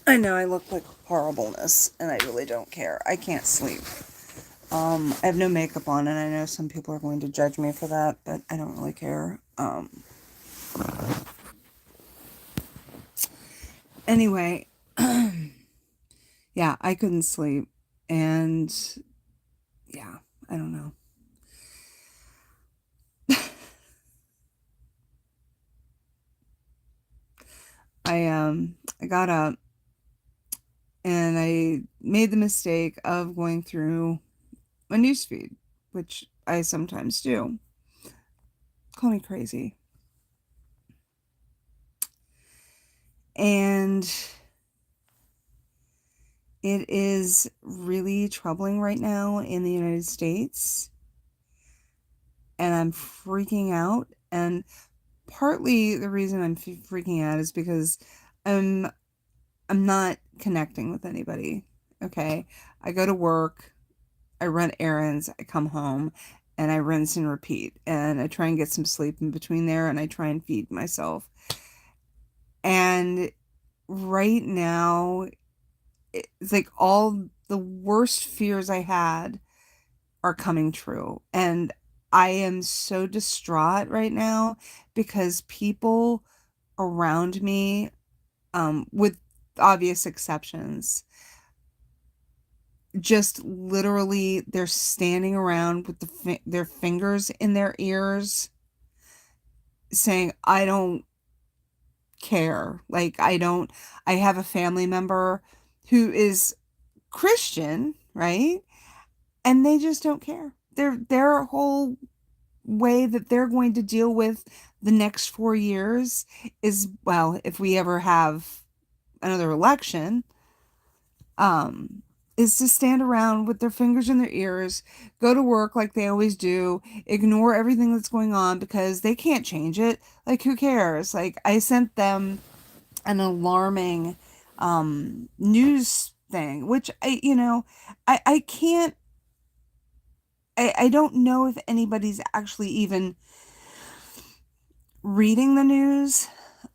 I know I look like horribleness, and I really don't care. I can't sleep. I have no makeup on, and I know some people are going to judge me for that, but I don't really care. Anyway, yeah, I couldn't sleep, and yeah, I don't know. I got up and I made the mistake of going through my newsfeed, which I sometimes do. Call me crazy. And it is really troubling right now in the United States, and I'm freaking out. And partly the reason I'm freaking out is because I'm I'm not connecting with anybody. Okay, I go to work, I run errands, I come home, and I rinse and repeat, and I try and get some sleep in between there, and I try and feed myself. And right now, it's like all the worst fears I had are coming true. And I am so distraught right now because people around me, with obvious exceptions, just literally they're standing around with their fingers in their ears saying, I don't care. Like, I have a family member who is Christian, right? And they just don't care. Their whole way that they're going to deal with the next 4 years is, well, if we ever have another election, um, is to stand around with their fingers in their ears, go to work like they always do, ignore everything that's going on because they can't change it. Like, who cares? Like, I sent them an alarming news thing, which I can't, I don't know if anybody's actually even reading the news.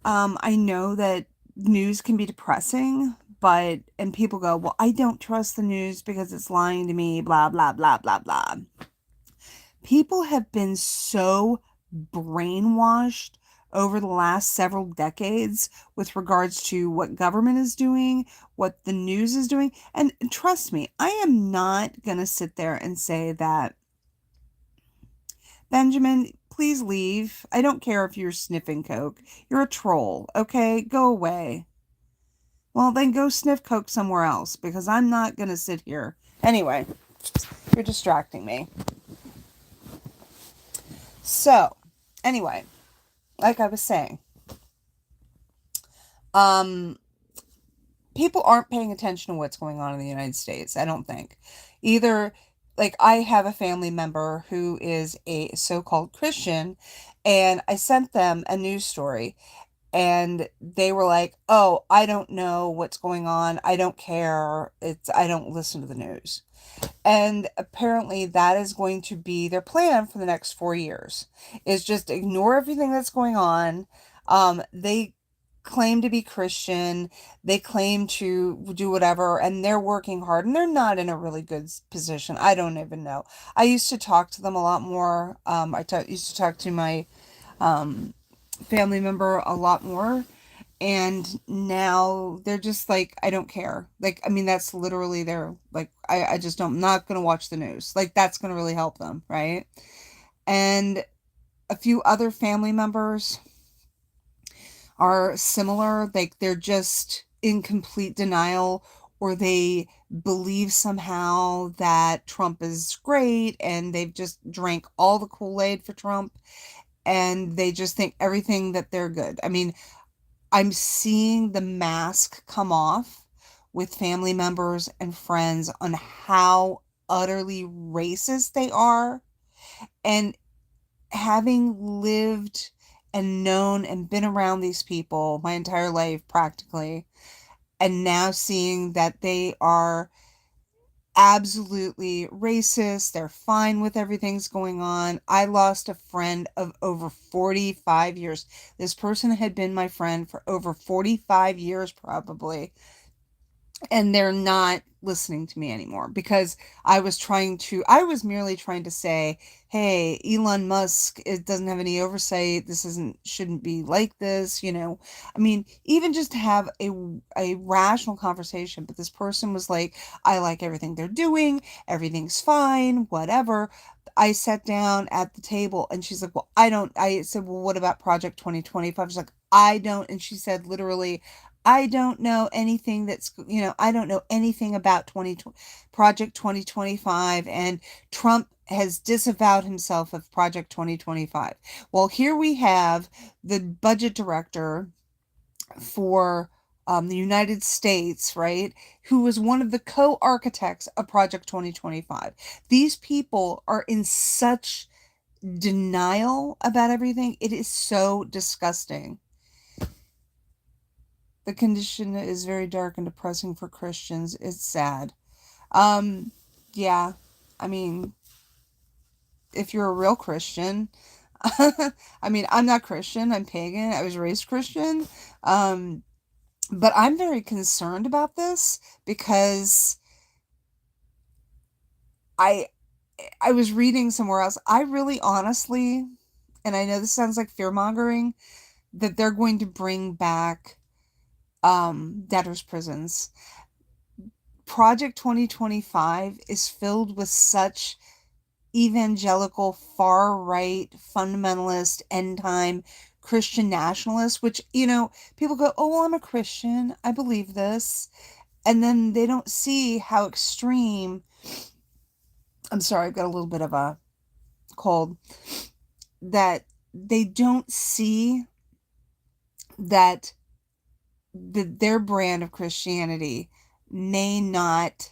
I know that news can be depressing, and people go, well, I don't trust the news because it's lying to me, blah, blah, blah, blah, blah. People have been so brainwashed over the last several decades with regards to what government is doing, what the news is doing. And trust me, I am not going to sit there and say that, Benjamin, please leave. I don't care if you're sniffing coke. You're a troll, okay? Go away. Well, then go sniff coke somewhere else because I'm not going to sit here. Anyway, you're distracting me. So, anyway, like I was saying, um, people aren't paying attention to what's going on in the United States, I don't think. Either, like, I have a family member who is a so called Christian, and I sent them a news story, and they were like, "Oh, I don't know what's going on. I don't care. I don't listen to the news." And apparently that is going to be their plan for the next 4 years, is just ignore everything that's going on. They claim to be Christian. They claim to do whatever, and they're working hard, and they're not in a really good position. I don't even know. I used to talk to them a lot more. Used to talk to my um, family member a lot more, and now they're just like, I don't care. Like, I mean, that's literally their, like, I just don't, I'm not gonna watch the news. Like, that's gonna really help them, right? And a few other family members are similar. Like, they're just in complete denial, or they believe somehow that Trump is great and they've just drank all the Kool-Aid for Trump, and they just think everything that they're good. I mean, I'm seeing the mask come off with family members and friends on how utterly racist they are. And having lived and known and been around these people my entire life practically, and now seeing that they are absolutely racist, they're fine with everything's going on. I lost a friend of over 45 years. This person had been my friend for over 45 years, probably. and they're not listening to me anymore because I was merely trying to say, hey, Elon Musk, it doesn't have any oversight, this isn't shouldn't be like this, you know. I mean, even just to have a rational conversation, but this person was like, I like everything they're doing, everything's fine, whatever. I sat down at the table and she's like, well, I said, well, what about Project 2025? She's like, I don't, and she said literally, I don't know anything I don't know anything about Project 2025, and Trump has disavowed himself of Project 2025. Well, here we have the budget director for the United States, right, who was one of the co-architects of Project 2025. These people are in such denial about everything. It is so disgusting. The condition is very dark and depressing for Christians. It's sad. Um, yeah. I mean, if you're a real Christian, I mean, I'm not Christian, I'm pagan. I was raised Christian. Um, but I'm very concerned about this because I I was reading somewhere else. I really honestly, and I know this sounds like fear-mongering, that they're going to bring back debtors prisons. Project 2025 is filled with such evangelical, far right, fundamentalist, end time Christian nationalists, which, people go, oh, well, I'm a Christian. I believe this. And then they don't see how extreme. I'm sorry, I've got a little bit of a cold. That they don't see that their brand of Christianity may not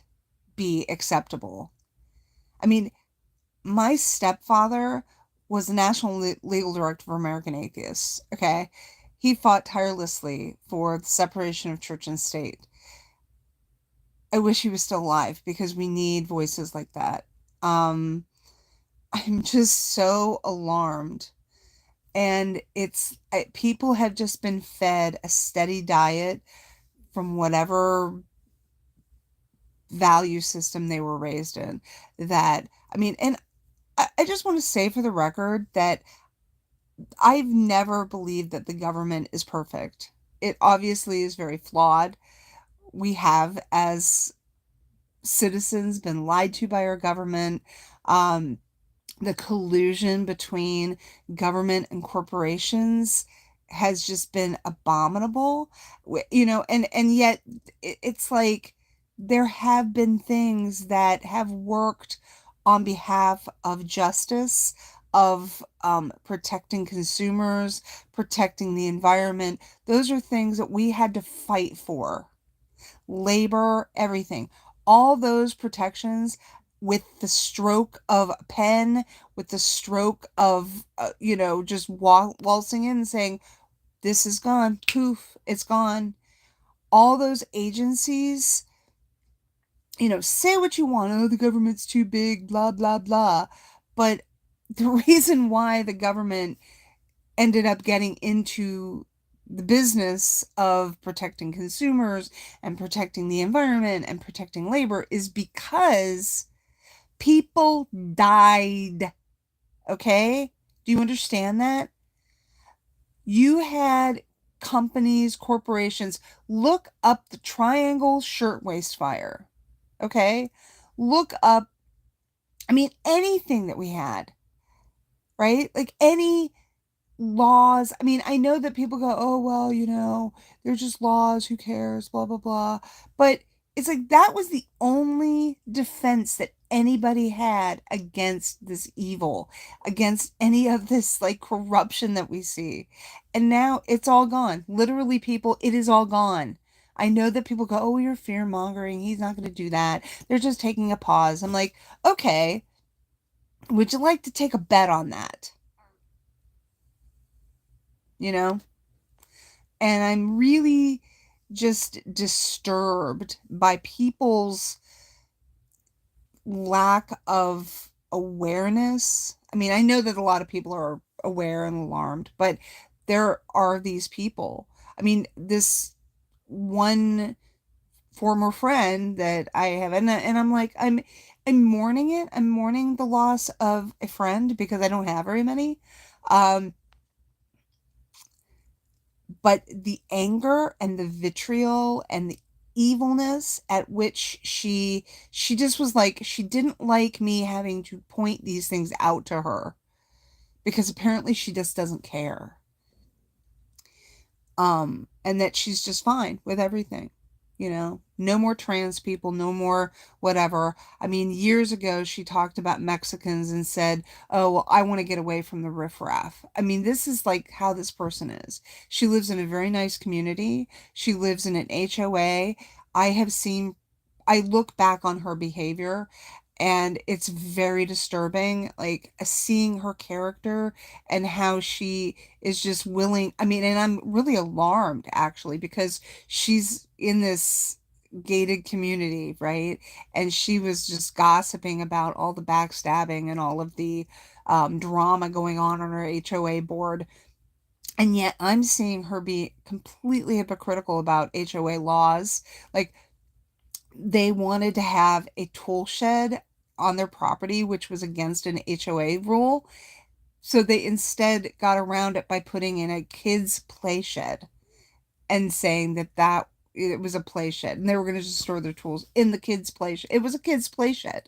be acceptable. I mean, my stepfather was the national legal director for American Atheists. Okay. He fought tirelessly for the separation of church and state. I wish he was still alive because we need voices like that. Um, I'm just so alarmed. And people have just been fed a steady diet from whatever value system they were raised in. I mean, and I just want to say for the record that I've never believed that the government is perfect. It obviously is very flawed. We have, as citizens, been lied to by our government. Um, the collusion between government and corporations has just been abominable. And yet it's like there have been things that have worked on behalf of justice, of protecting consumers, protecting the environment. Those are things that we had to fight for. Labor, everything. All those protections with the stroke of a pen, with the stroke of, just waltzing in and saying, this is gone, poof, it's gone. All those agencies, say what you want, oh, the government's too big, blah, blah, blah. But the reason why the government ended up getting into the business of protecting consumers and protecting the environment and protecting labor is because people died. Okay? Do you understand that? You had companies, corporations, look up the Triangle Shirtwaist Fire. Okay? Look up, I mean, anything that we had, right? Like any laws. I mean, I know that people go, oh, well, they're just laws, who cares, blah, blah, blah. But it's like that was the only defense that anybody had against this evil, against any of this like corruption that we see. And now it's all gone. Literally, people, it is all gone. I know that people go, oh, you're fear mongering. He's not going to do that. They're just taking a pause. I'm like, okay, would you like to take a bet on that? You know? And I'm really just disturbed by people's lack of awareness. I mean, I know that a lot of people are aware and alarmed, but there are these people. I mean, this one former friend that I have, and I'm like, I'm mourning it. I'm mourning the loss of a friend because I don't have very many. Um, but the anger and the vitriol and the evilness at which she just was like, she didn't like me having to point these things out to her because apparently she just doesn't care. And that she's just fine with everything. No more trans people, no more whatever. I mean, years ago, she talked about Mexicans and said, oh, well, I want to get away from the riffraff. I mean, this is like how this person is. She lives in a very nice community. She lives in an HOA. I have seen, I look back on her behavior and it's very disturbing, like seeing her character and how she is just willing. I mean, and I'm really alarmed actually because she's in this gated community, right? And she was just gossiping about all the backstabbing and all of the drama going on her HOA board. And yet I'm seeing her be completely hypocritical about HOA laws. Like, they wanted to have a tool shed on their property, which was against an HOA rule. So they instead got around it by putting in a kids' play shed and saying that it was a play shed and they were going to just store their tools in the kids' play shed. It was a kids' play shed.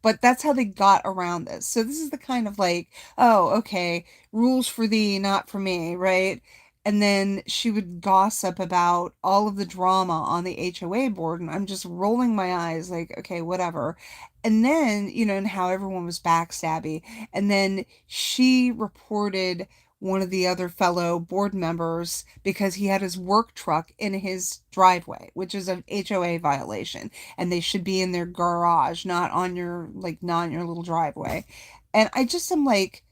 But that's how they got around this. So this is the kind of like, oh, okay, rules for thee, not for me, right? And then she would gossip about all of the drama on the HOA board, and I'm just rolling my eyes like, okay, whatever. And then, and how everyone was backstabby. And then she reported one of the other fellow board members because he had his work truck in his driveway, which is an HOA violation, and they should be in their garage, not in your little driveway. And I just am like,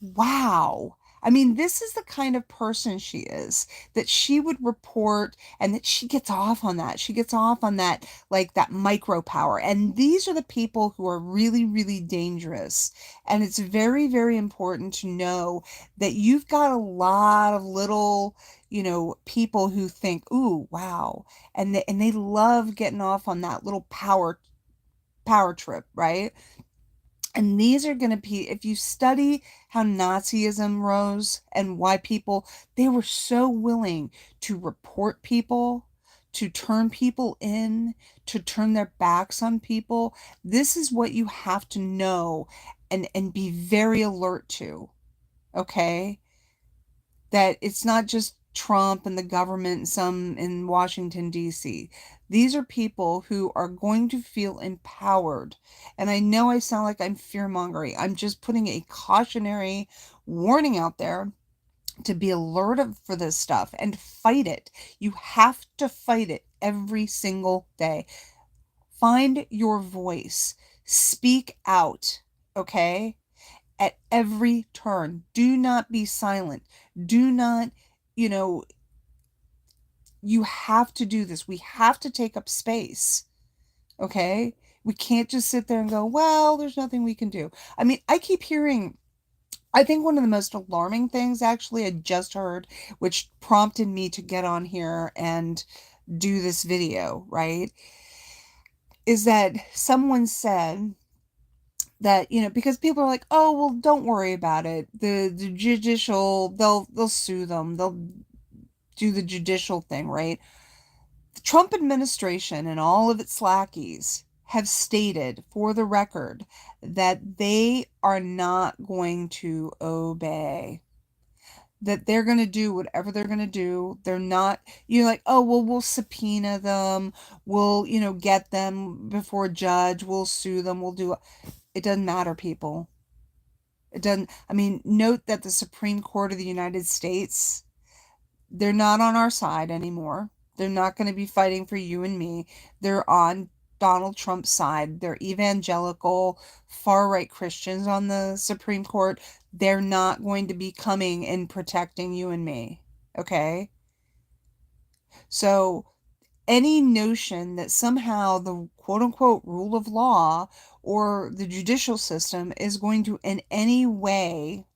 wow. I mean, this is the kind of person she is, that she would report and that she gets off on that. She gets off on that, like that micro power. And these are the people who are really, really dangerous. And it's very, very important to know that you've got a lot of little, people who think, ooh, wow. And they love getting off on that little power trip, right? And these are going to be, if you study how Nazism rose and why people, they were so willing to report people, to turn people in, to turn their backs on people. This is what you have to know and be very alert to, okay? That it's not just Trump and the government and some in Washington, D.C. These are people who are going to feel empowered. And I know I sound like I'm fear-mongering. I'm just putting a cautionary warning out there to be alert for this stuff and fight it. You have to fight it every single day. Find your voice. Speak out, okay? At every turn. Do not be silent. Do not, you know, you have to do this. We have to take up space. Okay? We can't just sit there and go, well, there's nothing we can do. I mean, I keep hearing, I think one of the most alarming things actually I just heard, which prompted me to get on here and do this video, right? Is that someone said that, because people are like, oh, well, don't worry about it. The judicial, they'll sue them. They'll do the judicial thing, right? The Trump administration and all of its lackeys have stated for the record that they are not going to obey, that they're going to do whatever they're going to do. They're not, like, oh, well, we'll subpoena them. We'll, get them before a judge. We'll sue them. We'll do it. Doesn't matter, people. It doesn't, I mean, note that the Supreme Court of the United States, they're not on our side anymore. They're not going to be fighting for you and me. They're on Donald Trump's side. They're evangelical, far right Christians on the Supreme Court. They're not going to be coming and protecting you and me. Okay? So, any notion that somehow the quote unquote rule of law or the judicial system is going to in any way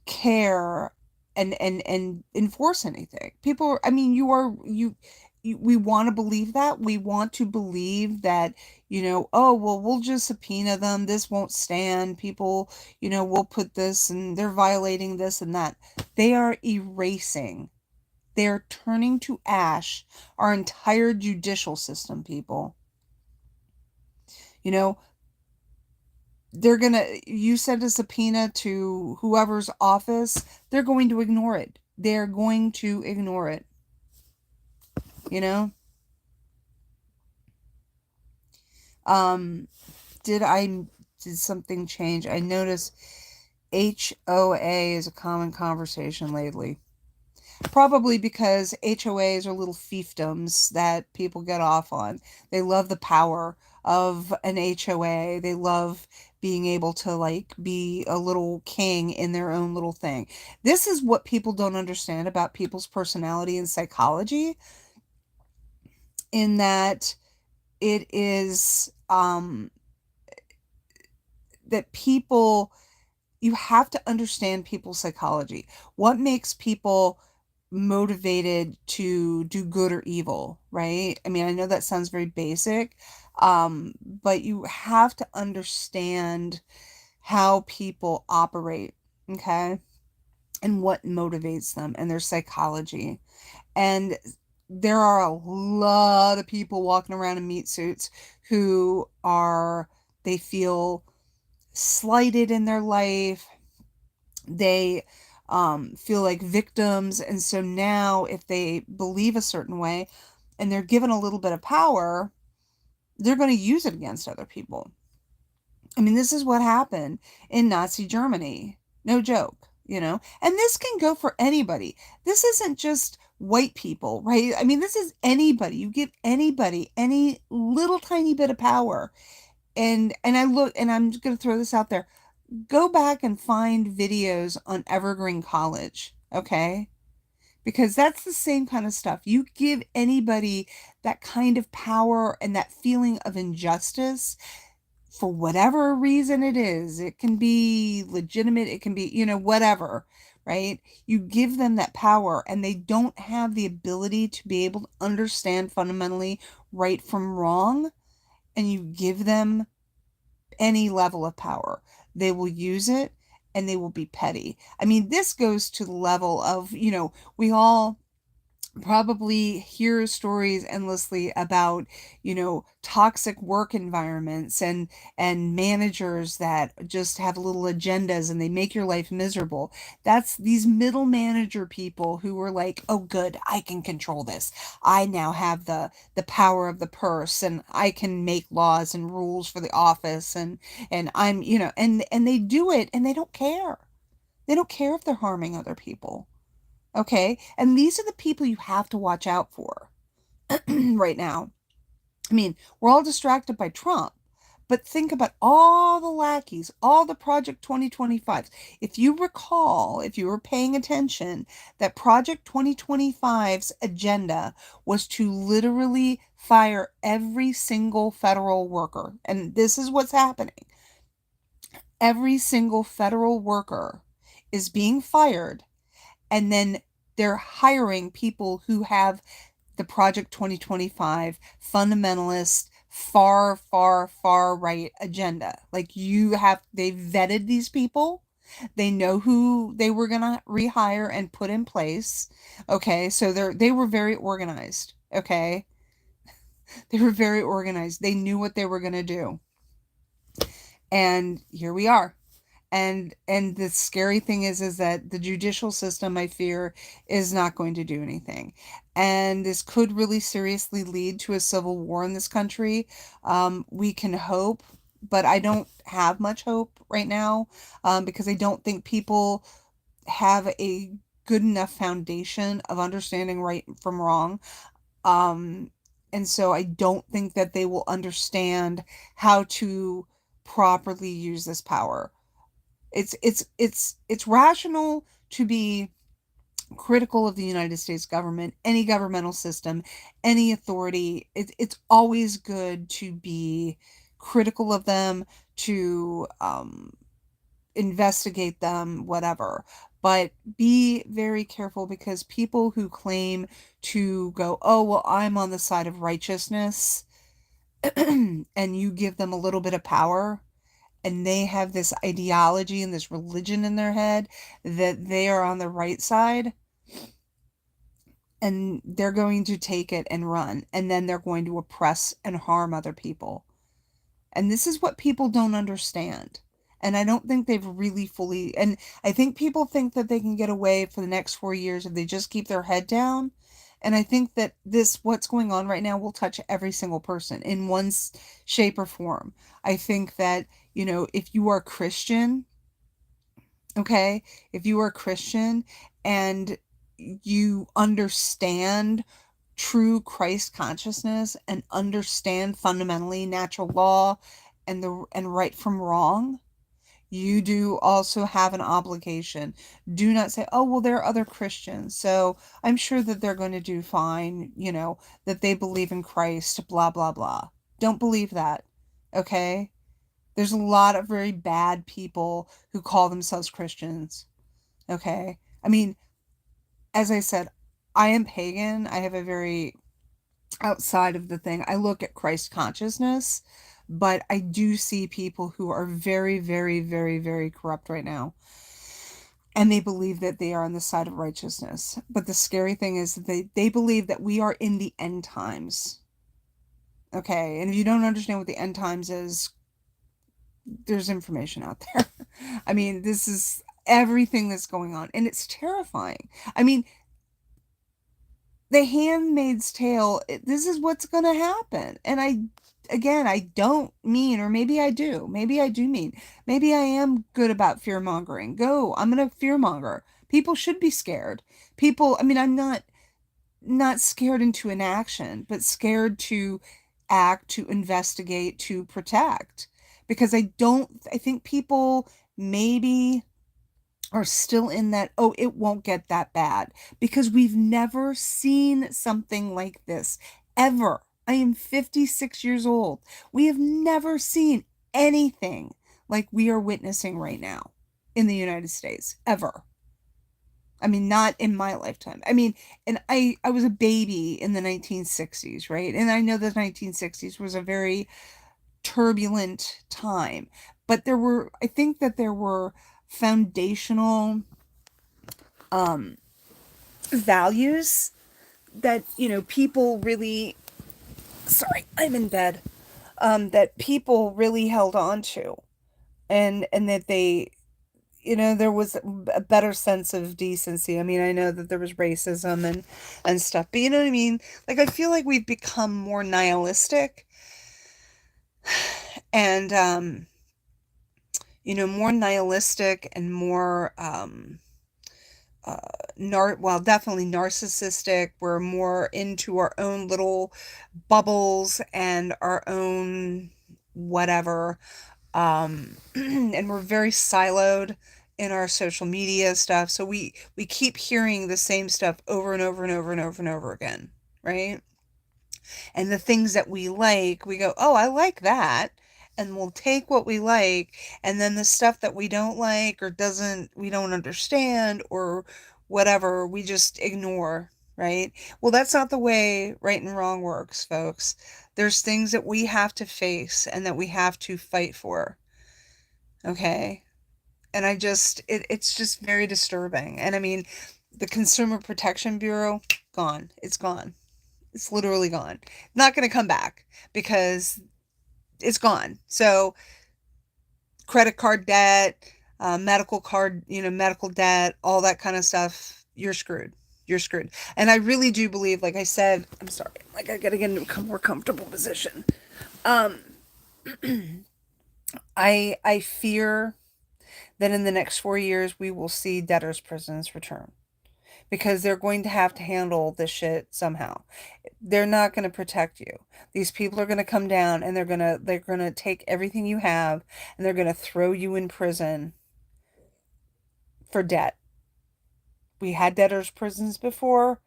care and enforce anything. People, I mean, you we want to believe that. We want to believe that, oh, well, we'll just subpoena them. This won't stand. People, we'll put this and they're violating this and that. They are erasing. They're turning to ash our entire judicial system, people. You know, you send a subpoena to whoever's office, they're going to ignore it. They're going to ignore it. You know? Um, did something change? I noticed HOA is a common conversation lately. Probably because HOAs are little fiefdoms that people get off on. They love the power of an HOA. They love being able to like be a little king in their own little thing. This is what people don't understand about people's personality and psychology, in that it is that people, you have to understand people's psychology. What makes people motivated to do good or evil, right? I mean, I know that sounds very basic, but you have to understand how people operate, okay? And what motivates them and their psychology. And there are a lot of people walking around in meat suits who they feel slighted in their life. They feel like victims. And so now, if they believe a certain way and they're given a little bit of power, they're going to use it against other people. I mean, this is what happened in Nazi Germany. No joke, And this can go for anybody. This isn't just white people, right? I mean, this is anybody. You give anybody any little tiny bit of power. And I'm just going to throw this out there. Go back and find videos on Evergreen College, okay? Because that's the same kind of stuff. You give anybody that kind of power and that feeling of injustice for whatever reason it is. It can be legitimate, it can be, whatever, right? You give them that power and they don't have the ability to be able to understand fundamentally right from wrong, and you give them any level of power. They will use it and they will be petty. I mean, this goes to the level of, we all probably hear stories endlessly about, toxic work environments and managers that just have little agendas and they make your life miserable. That's these middle manager people who are like, oh good, I can control this. I now have the power of the purse and I can make laws and rules for the office, and I'm, and they do it and they don't care. They don't care if they're harming other people. Okay? And these are the people you have to watch out for right now. I mean, we're all distracted by Trump, but think about all the lackeys, all the Project 2025s. If you recall, if you were paying attention, that Project 2025's agenda was to literally fire every single federal worker. And this is what's happening. Every single federal worker is being fired, and then they're hiring people who have the Project 2025 fundamentalist, far, far, far right agenda. Like they vetted these people. They know who they were going to rehire and put in place. Okay. So they were very organized. Okay. They were very organized. They knew what they were going to do. And here we are. And the scary thing is that the judicial system, I fear, is not going to do anything. And this could really seriously lead to a civil war in this country. We can hope, but I don't have much hope right now, because I don't think people have a good enough foundation of understanding right from wrong. And so I don't think that they will understand how to properly use this power. It's rational to be critical of the United States government, any governmental system, any authority. It's always good to be critical of them, to investigate them, whatever. But be very careful, because people who claim to go, oh, well, I'm on the side of righteousness, and you give them a little bit of power, and they have this ideology and this religion in their head that they are on the right side, and they're going to take it and run, and then they're going to oppress and harm other people. And this is what people don't understand. And I don't think they've really fully, and I think people think that they can get away for the next 4 years if they just keep their head down. And I think that what's going on right now, will touch every single person in one shape or form. I think that, if you are Christian, okay, if you are Christian and you understand true Christ consciousness and understand fundamentally natural law and right from wrong, you do also have an obligation. Do not say, oh, well, there are other Christians, so I'm sure that they're going to do fine, that they believe in Christ, blah, blah, blah. Don't believe that, okay? There's a lot of very bad people who call themselves Christians, okay? I mean, as I said, I am pagan. I have a very outside of the thing. I look at Christ consciousness, but I do see people who are very, very, very, very corrupt right now. And they believe that they are on the side of righteousness. But the scary thing is that they believe that we are in the end times. Okay. And if you don't understand what the end times is, there's information out there. I mean, this is everything that's going on. And it's terrifying. I mean, the Handmaid's Tale, this is what's going to happen. And again, I don't mean, or maybe I do mean, maybe I am good about fear mongering. I'm going to fear monger. People should be scared. I mean, I'm not scared into inaction, but scared to act, to investigate, to protect. Because I think people maybe are still in that, oh, it won't get that bad, because we've never seen something like this ever. I am 56 years old. We have never seen anything like we are witnessing right now in the United States, ever. I mean, not in my lifetime. I mean, and I was a baby in the 1960s, right? And I know the 1960s was a very turbulent time, but I think that there were foundational values that, people really, sorry, I'm in bed, that people really held on to, and that they, there was a better sense of decency. I mean, I know that there was racism and stuff, but you know what I mean? Like, I feel like we've become more nihilistic, and more nihilistic and more well, definitely narcissistic. We're more into our own little bubbles and our own whatever. And we're very siloed in our social media stuff. So we keep hearing the same stuff over and over and over and over and over again, right? And the things that we like, we go, oh, I like that. And we'll take what we like. And then the stuff that we don't like or we don't understand or whatever, we just ignore, right? Well, that's not the way right and wrong works, folks. There's things that we have to face and that we have to fight for. Okay. And it's just very disturbing. And I mean, the Consumer Protection Bureau, gone. It's gone. It's literally gone. Not going to come back because it's gone. So credit card debt, medical debt, all that kind of stuff, you're screwed. You're screwed. And I really do believe, like I said, I'm sorry, like I gotta get into a more comfortable position. Um, I fear that in the next 4 years we will see debtors' prisons return, because they're going to have to handle this shit somehow. They're not going to protect you. These people are going to come down and they're going to take everything you have and they're going to throw you in prison for debt. We had debtors' prisons before.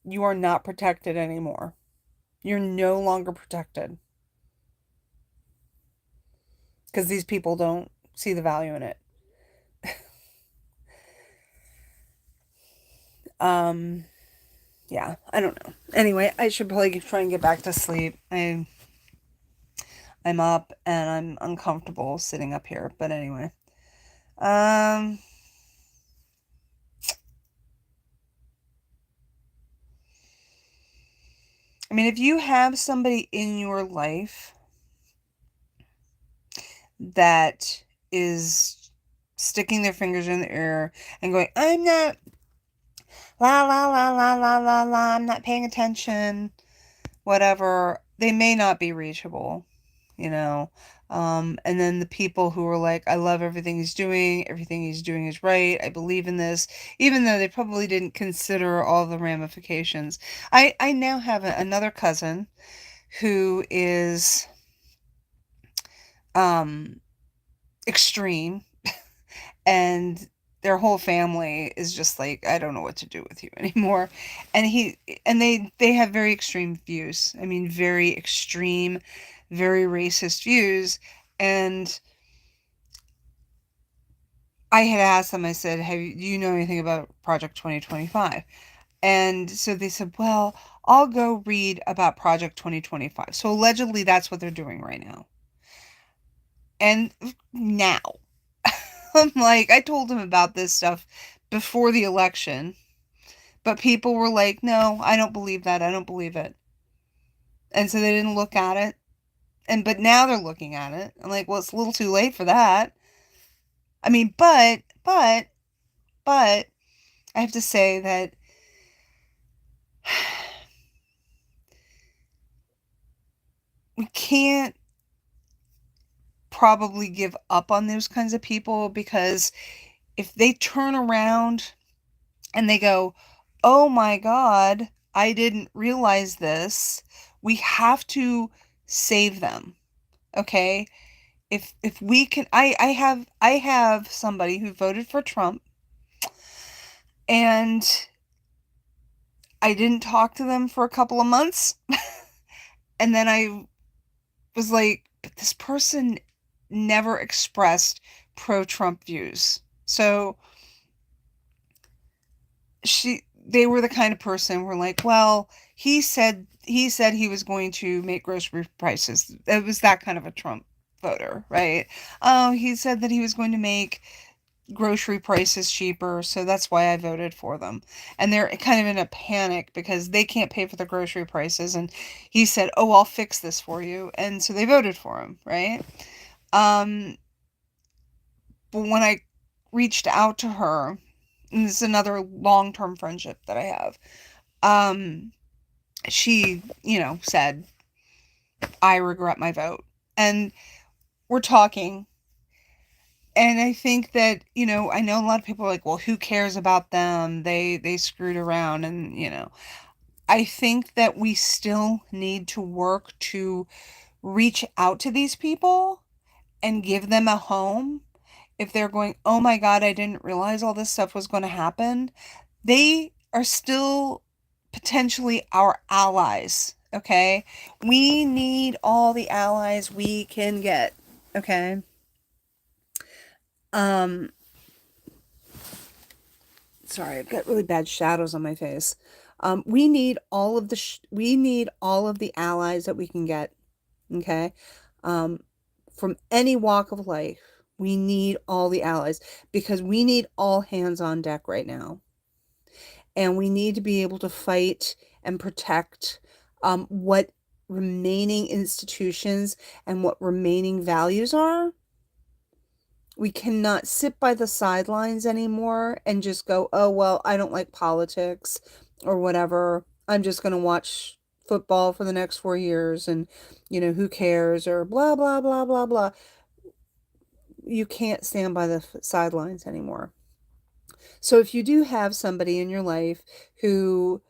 You are not protected anymore. You're no longer protected because these people don't see the value in it. Um, yeah, I don't know. Anyway, I should probably try and get back to sleep. I'm up and I'm uncomfortable sitting up here. But anyway, um, I mean, if you have somebody in your life that is sticking their fingers in the air and going, I'm not, la, la, la, la, la, la, la, I'm not paying attention, whatever, they may not be reachable, you know. And then the people who are like, I love everything he's doing is right, I believe in this, even though they probably didn't consider all the ramifications. I now have another cousin who is um extreme, and their whole family is just like, I don't know what to do with you anymore. And they have very extreme views. I mean, very extreme, very racist views. And I had asked them, I said, do you know anything about Project 2025? And so they said, well, I'll go read about Project 2025. So allegedly that's what they're doing right now. And now I'm like, I told him about this stuff before the election, but people were like, no, I don't believe that. I don't believe it. And so they didn't look at it. But now they're looking at it. I'm like, well, it's a little too late for that. I mean, but I have to say that we can't probably give up on those kinds of people, because if they turn around and they go, oh my God, I didn't realize this, we have to save them. Okay? If we can, I have somebody who voted for Trump, and I didn't talk to them for a couple of months. And then I was like, but this person never expressed pro-Trump views. So they were the kind of person who like, well, he said he was going to make grocery prices. It was that kind of a Trump voter, right? Oh, he said that he was going to make grocery prices cheaper, so that's why I voted for them. And they're kind of in a panic because they can't pay for the grocery prices, and he said, oh, I'll fix this for you, and so they voted for him, right? um but when I reached out to her, and this is another long-term friendship that I have, um she, said, I regret my vote. And we're talking, and I think that, I know a lot of people are like, well, who cares about them? They screwed around, and, I think that we still need to work to reach out to these people and give them a home. If they're going, oh my God, I didn't realize all this stuff was going to happen, they are still potentially our allies. Okay? We need all the allies we can get. Okay? Um, Sorry, I've got really bad shadows on my face. We need all of we need all of the allies that we can get. Okay? Um, from any walk of life, we need all the allies, because we need all hands on deck right now. And we need to be able to fight and protect what remaining institutions and what remaining values are. We cannot sit by the sidelines anymore and just go, oh, well, I don't like politics or whatever. I'm just going to watch football for the next 4 years, and, who cares, or blah, blah, blah, blah, blah. You can't stand by the sidelines anymore. So if you do have somebody in your life who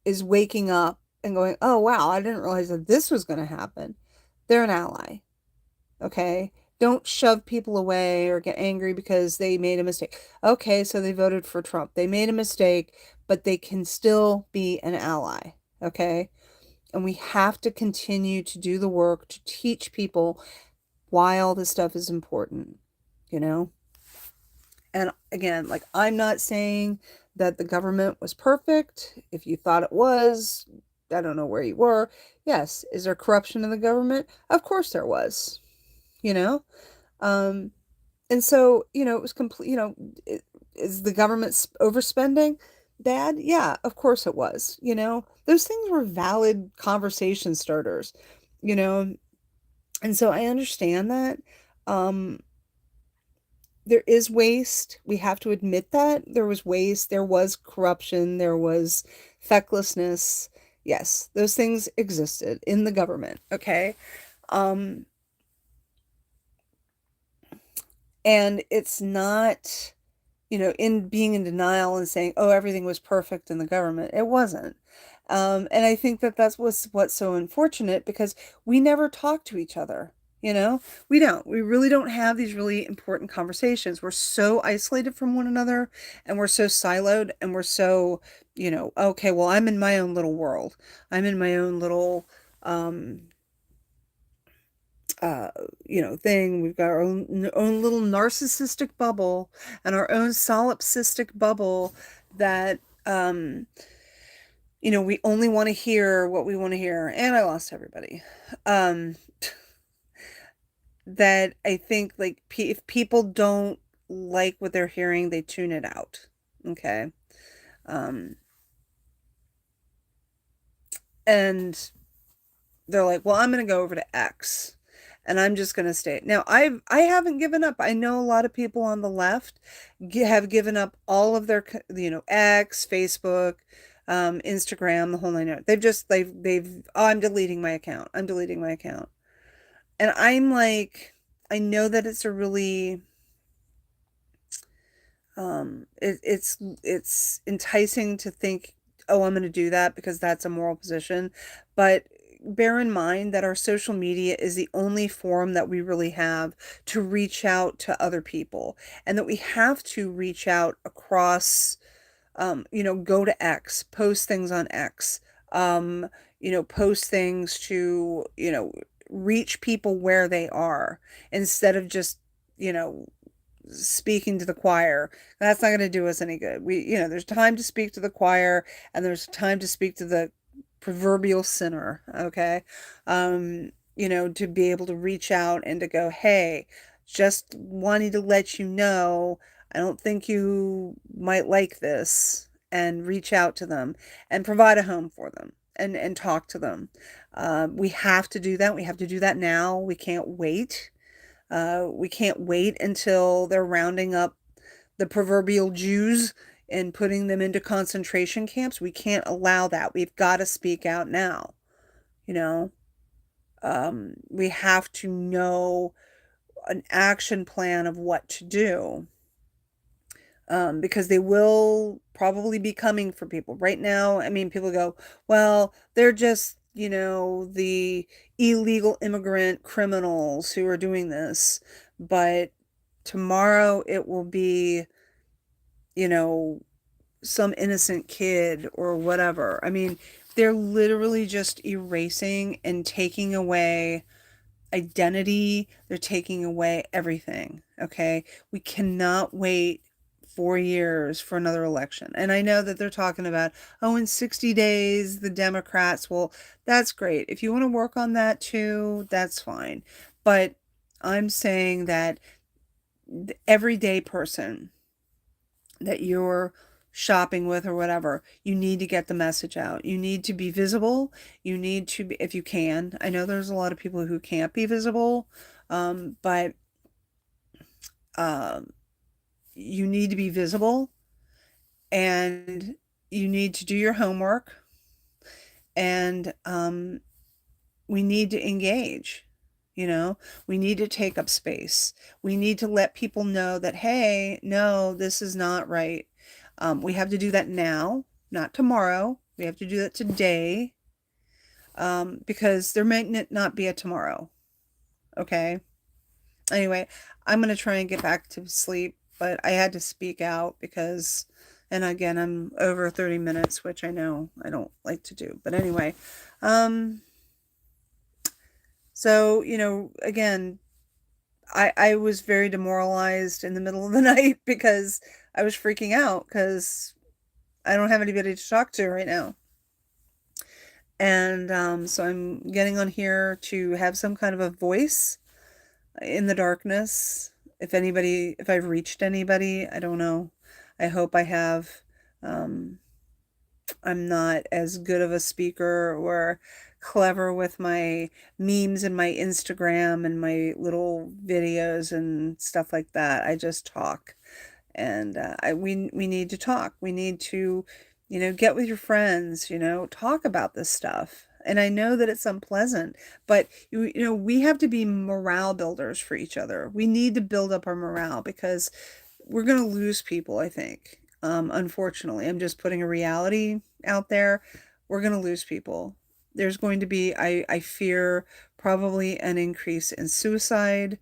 is waking up and going, oh, wow, I didn't realize that this was going to happen, they're an ally. Okay? Don't shove people away or get angry because they made a mistake. Okay, so they voted for Trump. They made a mistake, but they can still be an ally. Okay? And we have to continue to do the work to teach people why all this stuff is important, you know? And again, like, I'm not saying that the government was perfect. If you thought it was, I don't know where you were. Yes. Is there corruption in the government? Of course there was, you know? Um, and so, it was complete, is the government overspending bad? Yeah, of course it was, Those things were valid conversation starters, you know? And so I understand that. Um, there is waste. We have to admit that there was waste, there was corruption, there was fecklessness. Yes, those things existed in the government, okay? Um, and it's not, in being in denial and saying, oh, everything was perfect in the government. It wasn't. And I think that that's what's so unfortunate because we never talk to each other. We don't. We really don't have these really important conversations. We're so isolated from one another and we're so siloed and we're so, okay, well, I'm in my own little world. I'm in my own little, um, uh, thing. We've got our own little narcissistic bubble and our own solipsistic bubble that, we only want to hear what we want to hear. And I lost everybody. Um, that I think like if people don't like what they're hearing, they tune it out. Okay. Um, and they're like, well, I'm going to go over to X and I'm just going to stay. Now, I haven't given up. I know a lot of people on the left have given up all of their, X, Facebook, Instagram, the whole nine yards. Oh, I'm deleting my account. I'm deleting my account. And I'm like, I know that it's a really, it's enticing to think, oh, I'm going to do that because that's a moral position. But bear in mind that our social media is the only forum that we really have to reach out to other people and that we have to reach out across, go to X, post things on X, post things to, reach people where they are instead of just, you know, speaking to the choir. That's not going to do us any good. There's time to speak to the choir and there's time to speak to the proverbial sinner, okay? To be able to reach out and to go, hey, just wanting to let you know, I don't think you might like this, and reach out to them and provide a home for them and talk to them. We have to do that. We have to do that now. We can't wait. We can't wait until they're rounding up the proverbial Jews and putting them into concentration camps. We can't allow that. We've got to speak out now. You know, we have to know an action plan of what to do, because they will probably be coming for people. Right now, I mean, people go, well, they're just, the illegal immigrant criminals who are doing this. But tomorrow it will be, you know, some innocent kid or whatever. I mean, they're literally just erasing and taking away identity. They're taking away everything. Okay. We cannot wait 4 years for another election. And I know that they're talking about, oh, in 60 days, the Democrats will, that's great. If you want to work on that too, that's fine. But I'm saying that the everyday person that you're shopping with or whatever, you need to get the message out. You need to be visible. You need to be, if you can. I know there's a lot of people who can't be visible, but um, you need to be visible and you need to do your homework and we need to engage. We need to take up space. We need to let people know that, hey, no, this is not right. We have to do that now, not tomorrow. We have to do that today, because there may not be a tomorrow. Okay. Anyway, I'm going to try and get back to sleep, but I had to speak out because, and again, I'm over 30 minutes, which I know I don't like to do. But anyway, so, again, I was very demoralized in the middle of the night because I was freaking out because I don't have anybody to talk to right now. And so I'm getting on here to have some kind of a voice in the darkness. If I've reached anybody, I don't know. I hope I have. Um, I'm not as good of a speaker or clever with my memes and my Instagram and my little videos and stuff like that. I just talk. And we need to talk. We need to, get with your friends, talk about this stuff. And I know that it's unpleasant, but we have to be morale builders for each other. We need to build up our morale because we're going to lose people, I think. Unfortunately, I'm just putting a reality out there. We're going to lose people. There's going to be, I fear, probably an increase in suicide,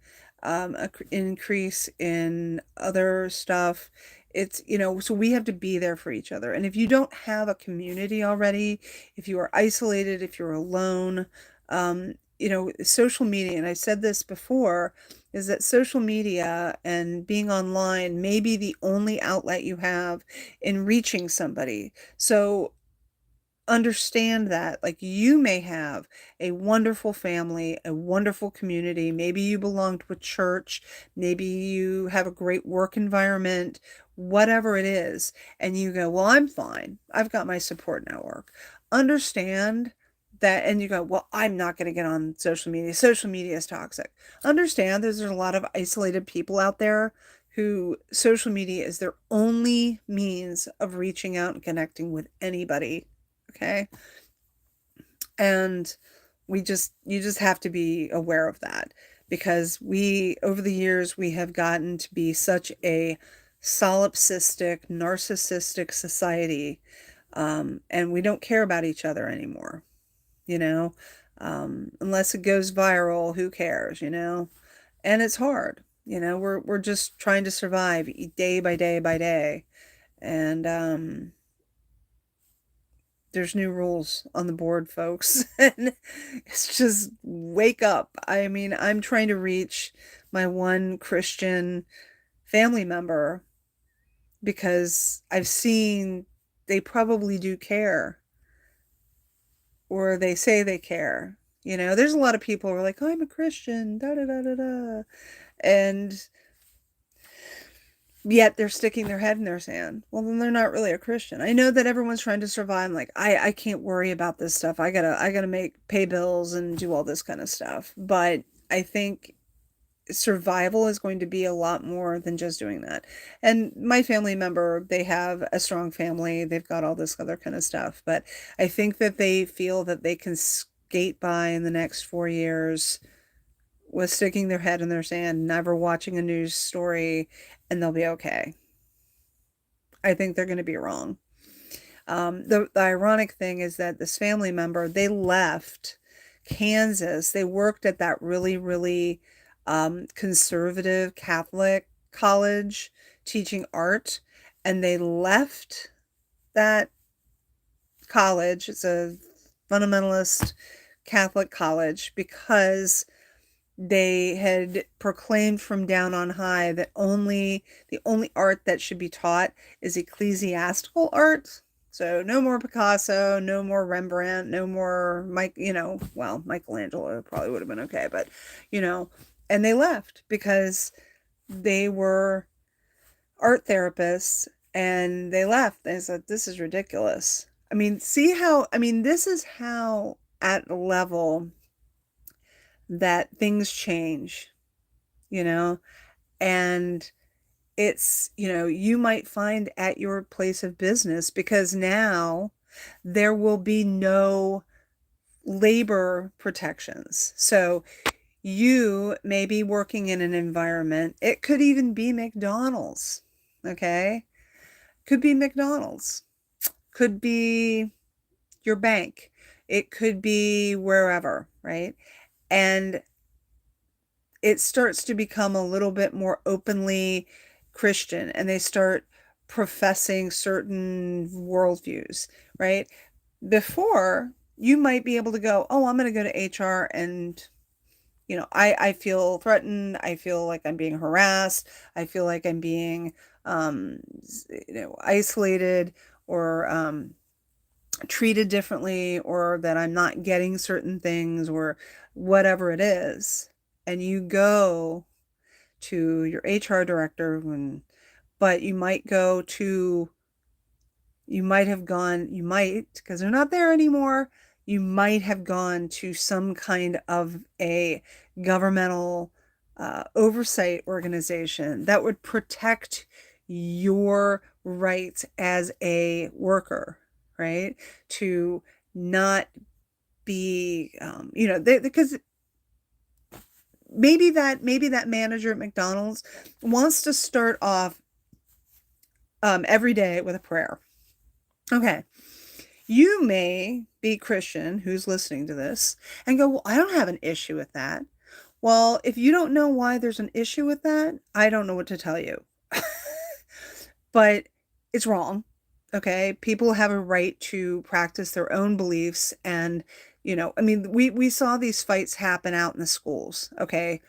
increase in other stuff. It's, so we have to be there for each other. And if you don't have a community already, if you are isolated, if you're alone, social media, and I said this before, is that social media and being online may be the only outlet you have in reaching somebody. So understand that, like, you may have a wonderful family, a wonderful community. Maybe you belong to a church, maybe you have a great work environment, whatever it is, and you go, well, I'm fine, I've got my support network. Understand that, and you go, well, I'm not going to get on social media, social media is toxic. Understand there's a lot of isolated people out there who social media is their only means of reaching out and connecting with anybody. Okay. And you just have to be aware of that because over the years, we have gotten to be such a solipsistic, narcissistic society. And we don't care about each other anymore, you know, unless it goes viral, who cares, and it's hard, we're just trying to survive day by day by day. And, there's new rules on the board, folks. And it's just wake up. I mean, I'm trying to reach my one Christian family member because I've seen they probably do care, or they say they care. There's a lot of people who are like, oh, I'm a Christian, da da da da da. And yet they're sticking their head in their sand. Well, then they're not really a Christian. I know that everyone's trying to survive. I'm like, I can't worry about this stuff. I gotta pay bills and do all this kind of stuff. But I think survival is going to be a lot more than just doing that. And my family member, they have a strong family. They've got all this other kind of stuff. But I think that they feel that they can skate by in the next 4 years with sticking their head in their sand, never watching a news story, and they'll be okay. I think they're going to be wrong. The ironic thing is that this family member, they left Kansas. They worked at that really, really conservative Catholic college teaching art, and they left that college. It's a fundamentalist Catholic college because they had proclaimed from down on high that the only art that should be taught is ecclesiastical art. So no more Picasso, no more Rembrandt, no more well, Michelangelo probably would have been okay, but you know, and they left because they were art therapists and they left. They said, this is ridiculous. This is how at a level that things change, you know, and you might find at your place of business, because now there will be no labor protections. So you may be working in an environment, it could even be McDonald's, okay? Could be McDonald's, could be your bank, it could be wherever, right? And it starts to become a little bit more openly Christian, and they start professing certain worldviews, right? Before, you might be able to go, oh, I'm going to go to HR and, I feel threatened. I feel like I'm being harassed. I feel like I'm being, isolated, or treated differently, or that I'm not getting certain things, or whatever it is, and you go to your HR director, but you might have gone, you might, because they're not there anymore, you might have gone to some kind of a governmental oversight organization that would protect your rights as a worker, right? To not be, because maybe that manager at McDonald's wants to start off every day with a prayer. Okay. You may be Christian who's listening to this and go, well, I don't have an issue with that. Well, if you don't know why there's an issue with that, I don't know what to tell you. But it's wrong. Okay. People have a right to practice their own beliefs. And, I mean, we saw these fights happen out in the schools. Okay.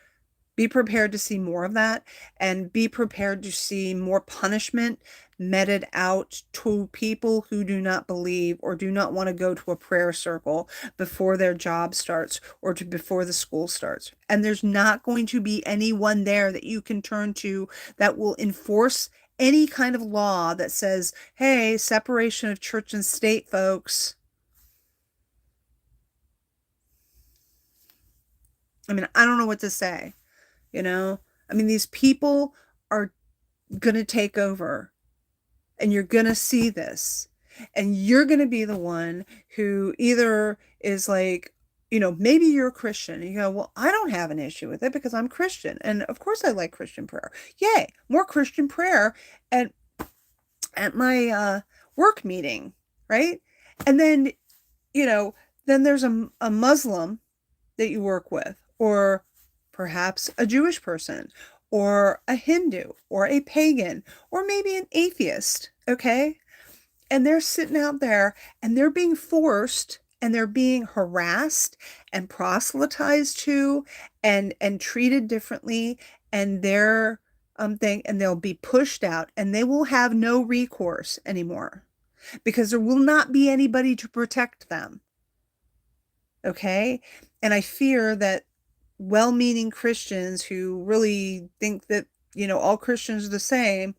Be prepared to see more of that, and be prepared to see more punishment meted out to people who do not believe or do not want to go to a prayer circle before their job starts, or before the school starts. And there's not going to be anyone there that you can turn to that will enforce any kind of law that says, hey, separation of church and state, folks. I mean, I don't know what to say. I mean, these people are going to take over, and you're going to see this, and you're going to be the one who either is like, maybe you're a Christian and you go, well, I don't have an issue with it because I'm Christian. And of course I like Christian prayer. Yay, more Christian prayer at, my work meeting, right? And then, then there's a Muslim that you work with, or perhaps a Jewish person, or a Hindu, or a pagan, or maybe an atheist, okay? And they're sitting out there and they're being forced, and they're being harassed and proselytized to, and treated differently, and their thing, and they'll be pushed out, and they will have no recourse anymore because there will not be anybody to protect them. Okay? And I fear that well-meaning Christians who really think that, all Christians are the same,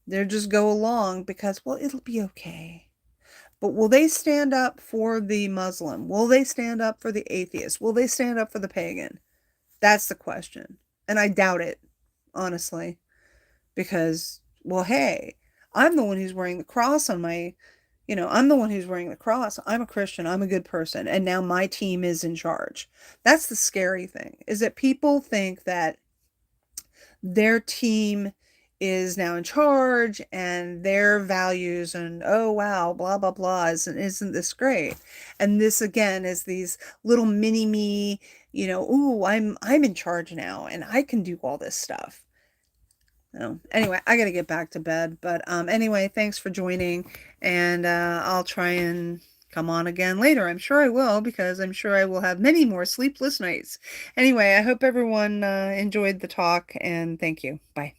they'll just go along because, well, it'll be okay. But will they stand up for the Muslim? Will they stand up for the atheist? Will they stand up for the pagan? That's the question. And I doubt it, honestly, because, well, hey, I'm the one who's wearing the cross on my, I'm the one who's wearing the cross. I'm a Christian. I'm a good person. And now my team is in charge. That's the scary thing, is that people think that their team is now in charge, and their values, and oh wow, blah blah blah, isn't this great? And this again is these little mini me, ooh, I'm in charge now and I can do all this stuff. Anyway, I gotta get back to bed. But anyway, thanks for joining, and I'll try and come on again later. I'm sure I will, because I'm sure I will have many more sleepless nights. Anyway, I hope everyone enjoyed the talk, and thank you. Bye.